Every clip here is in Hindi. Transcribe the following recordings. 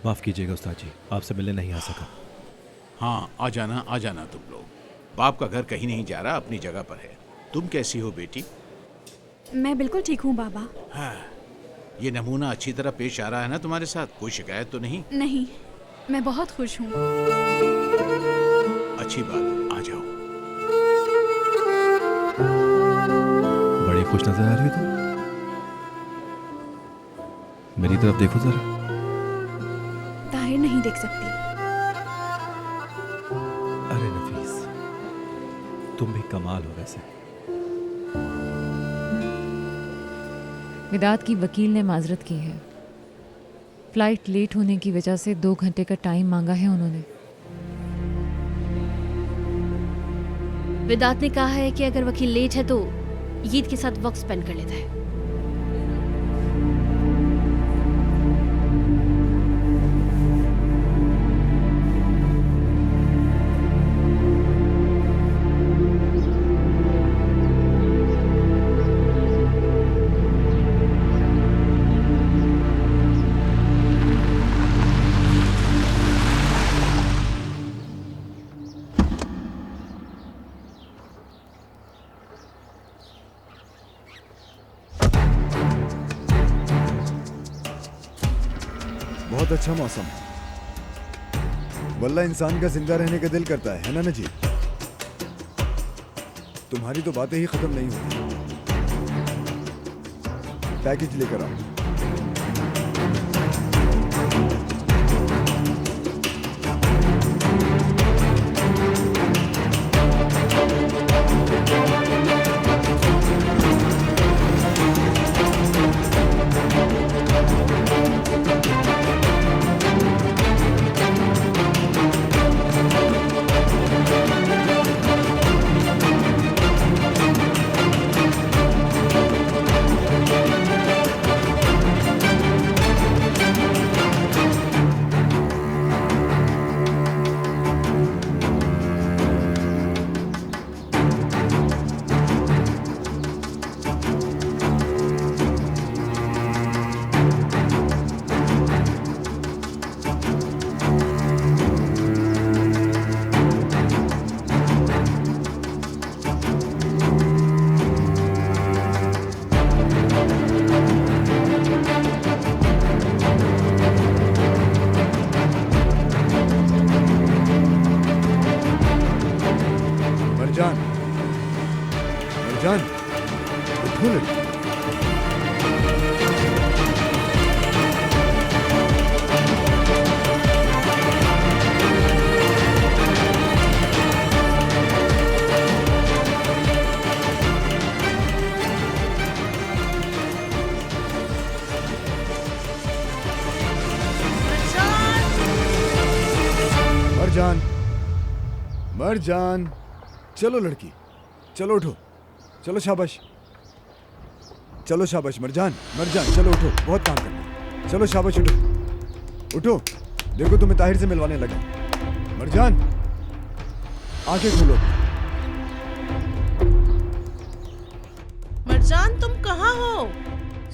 माफ़ कीजिएगा उस्ताद जी, आपसे मिलने नहीं आ सका। हाँ, आ जाना तुम लोग। बाप का घर कहीं नहीं जा रहा, अपनी जगह पर है। तुम कैसी हो बेटी? मैं बिल्कुल ठीक हूँ बाबा। हाँ, ये नमूना अच्छी तरह पेश आ रहा है ना तुम्हारे साथ? कोई शिकायत तो नहीं? नहीं, मैं बहुत खुश हूँ। अच्छी बात, आ जाओ। बड़ी खुश नजर आ रही हो तुम। मेरी तरफ देखो जरा। ताहिर नहीं देख सकती। अरे नफीस, तुम भी कमाल हो वैसे। विदात की वकील ने माजरत की है। फ्लाइट लेट होने की वजह से 2 घंटे का टाइम मांगा है उन्होंने। विदात ने कहा है कि अगर वकील लेट है तो ईद के साथ वक्त स्पेंड कर लेता है। बहुत अच्छा मौसम है। वल्ला इंसान का जिंदा रहने का दिल करता है ना नजीब? तुम्हारी तो बातें ही खत्म नहीं होती। पैकेज लेकर आओ। मरजान, मरजान, उठो लड़की। मरजान, मरजान, चलो लड़की, चलो उठो, चलो शाबाश, चलो शाबाश मरजान, मरजान चलो उठो, बहुत काम करना है। चलो शाबाश उठो, उठो, देखो तुम्हें ताहिर से मिलवाने लगा। मरजान, आंखें खोलो। मरजान तुम कहाँ हो?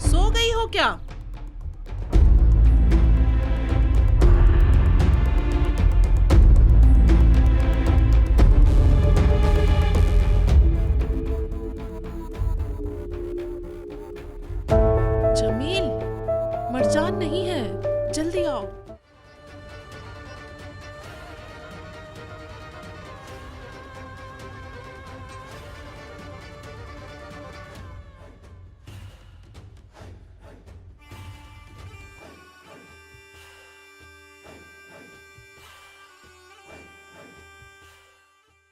सो गई हो क्या? जमील, मरजान नहीं है, जल्दी आओ।